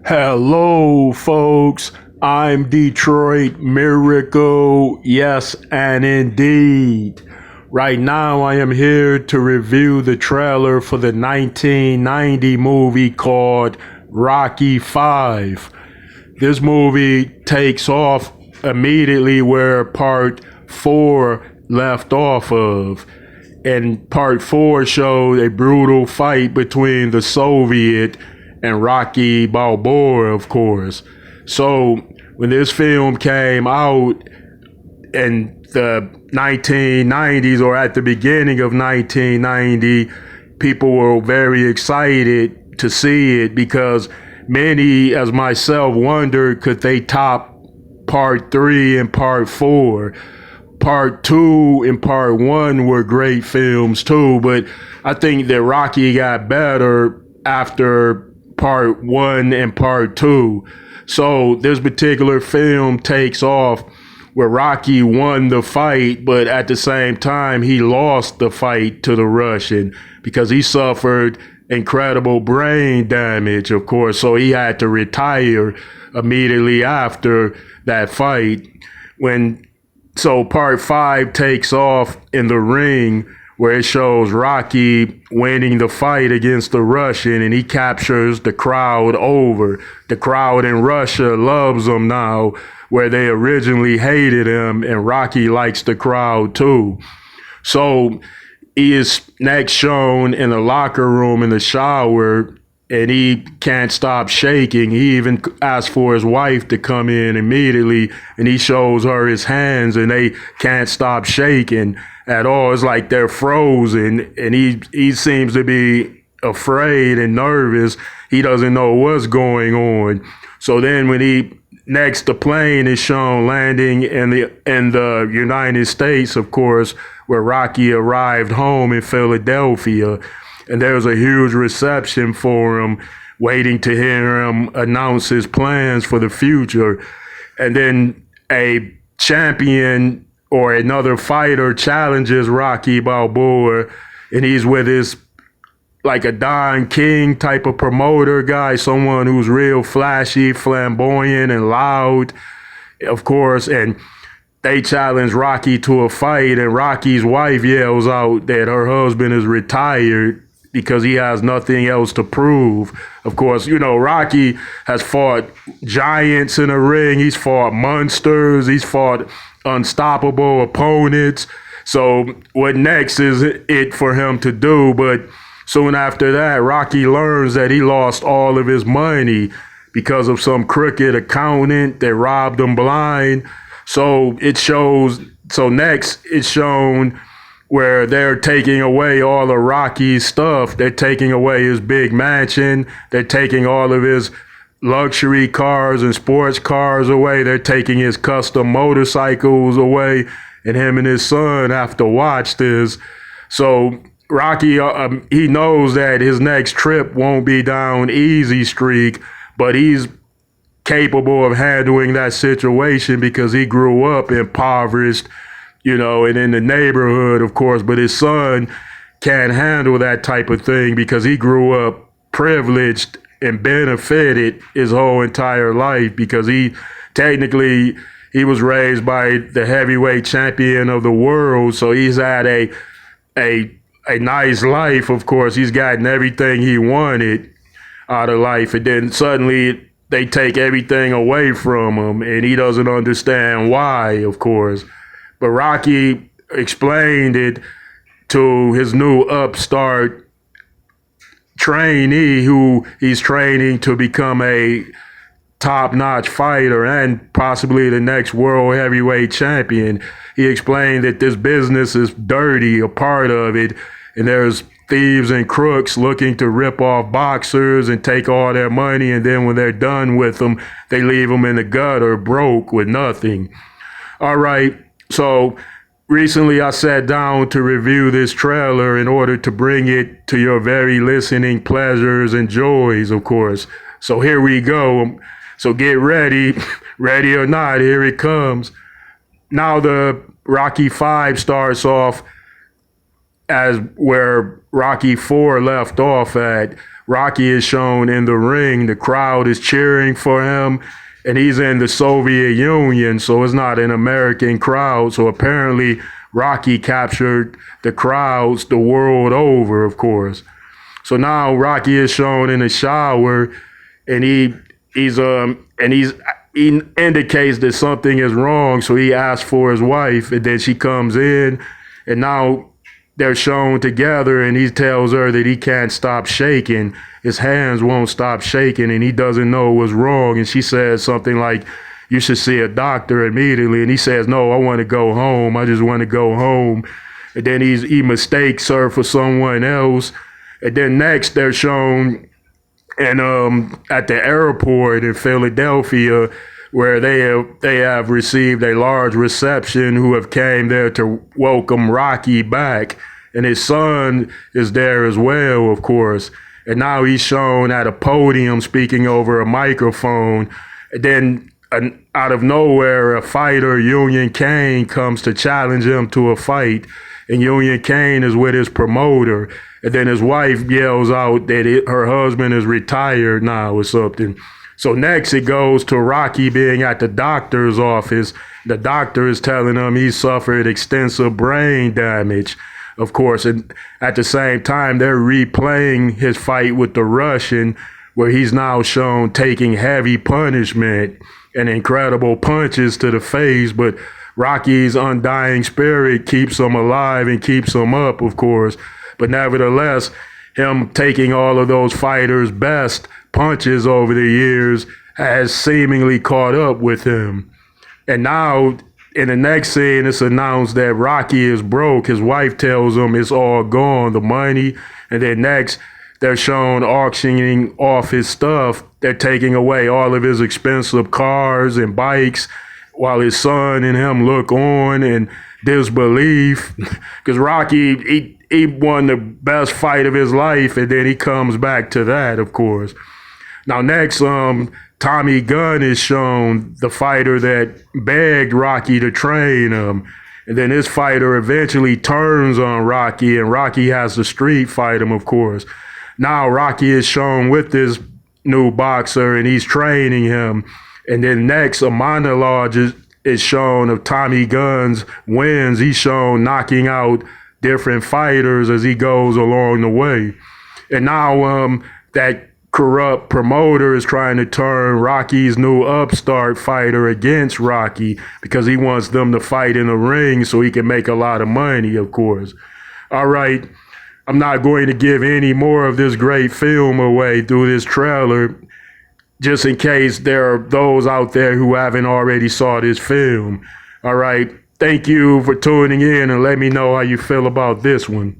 Hello, folks. I'm Detroit Miracle. Yes, and indeed. Right now, I am here to review the trailer for the 1990 movie called Rocky 5. This movie takes off immediately where part 4 left off of. And part 4 showed a brutal fight between the Soviet and Rocky Balboa, of course. So when this film came out in the 1990s or at the beginning of 1990, people were very excited to see it because many, as myself, wondered could they top part 3 and part 4. Part 2 and part 1 were great films too, but I think that Rocky got better after part 1 and part 2. So this particular film takes off where Rocky won the fight, but at the same time, he lost the fight to the Russian because he suffered incredible brain damage, of course. So he had to retire immediately after that fight. So part 5 takes off in the ring where it shows Rocky winning the fight against the Russian and he captures the crowd over. The crowd in Russia loves him now where they originally hated him, and Rocky likes the crowd too. So he is next shown in the locker room in the shower and he can't stop shaking. He even asks for his wife to come in immediately and he shows her his hands and they can't stop shaking at all. It's like they're frozen and he seems to be afraid and nervous. He doesn't know what's going on. So then when the plane is shown landing in the United States, of course, where Rocky arrived home in Philadelphia. And there was a huge reception for him, waiting to hear him announce his plans for the future. And then a champion or another fighter challenges Rocky Balboa, and he's with his like a Don King type of promoter guy, someone who's real flashy, flamboyant, and loud, of course. And they challenge Rocky to a fight, and Rocky's wife yells out that her husband is retired because he has nothing else to prove. Of course, you know, Rocky has fought giants in the ring. He's fought monsters. He's fought unstoppable opponents. So what next is it for him to do? But soon after that, Rocky learns that he lost all of his money because of some crooked accountant that robbed him blind. So next it's shown where they're taking away all of Rocky's stuff. They're taking away his big mansion. They're taking all of his luxury cars and sports cars away. They're taking his custom motorcycles away. And him and his son have to watch this. So Rocky, he knows that his next trip won't be down easy streak, but he's capable of handling that situation because he grew up impoverished, you know, and in the neighborhood, of course, but his son can't handle that type of thing because he grew up privileged and benefited his whole entire life because he was raised by the heavyweight champion of the world. So he's had a nice life, of course. He's gotten everything he wanted out of life. And then suddenly they take everything away from him and he doesn't understand why, of course. But Rocky explained it to his new upstart trainee who he's training to become a top-notch fighter and possibly the next world heavyweight champion. He explained that this business is dirty, a part of it, and there's thieves and crooks looking to rip off boxers and take all their money, and then when they're done with them, they leave them in the gutter broke with nothing. All right. So recently I sat down to review this trailer in order to bring it to your very listening pleasures and joys, of course. So here we go. So get ready, ready or not, here it comes. Now the Rocky 5 starts off as where Rocky 4 left off at, Rocky is shown in the ring. The crowd is cheering for him, and he's in the Soviet Union, so it's not an American crowd. So apparently Rocky captured the crowds the world over, of course. So now Rocky is shown in the shower, and he indicates that something is wrong. So he asks for his wife, and then she comes in, and now they're shown together, and he tells her that he can't stop shaking. His hands won't stop shaking, and he doesn't know what's wrong. And she says something like, "You should see a doctor immediately." And he says, "No, I want to go home. I just want to go home." And then he mistakes her for someone else. And then next they're shown and at the airport in Philadelphia, where they have received a large reception, who have came there to welcome Rocky back, and his son is there as well, of course. And now he's shown at a podium speaking over a microphone. And then out of nowhere, a fighter, Union Kane, comes to challenge him to a fight, and Union Kane is with his promoter. And then his wife yells out that her husband is retired now or something. So next it goes to Rocky being at the doctor's office. The doctor is telling him he suffered extensive brain damage, of course. And at the same time, they're replaying his fight with the Russian, where he's now shown taking heavy punishment and incredible punches to the face. But Rocky's undying spirit keeps him alive and keeps him up, of course. But nevertheless, him taking all of those fighters' best punches over the years has seemingly caught up with him. And now, in the next scene, it's announced that Rocky is broke. His wife tells him it's all gone, the money. And then next, they're shown auctioning off his stuff. They're taking away all of his expensive cars and bikes, while his son and him look on in disbelief. Because Rocky, he won the best fight of his life, and then he comes back to that, of course. Now next, Tommy Gunn is shown, the fighter that begged Rocky to train him. And then this fighter eventually turns on Rocky, and Rocky has to street fight him, of course. Now Rocky is shown with this new boxer, and he's training him. And then next, a monologue is shown of Tommy Gunn's wins. He's shown knocking out different fighters as he goes along the way. And now that corrupt promoter is trying to turn Rocky's new upstart fighter against Rocky, because he wants them to fight in the ring so he can make a lot of money, of course. All right, I'm not going to give any more of this great film away through this trailer, just in case there are those out there who haven't already saw this film. All right, thank you for tuning in, and let me know how you feel about this one.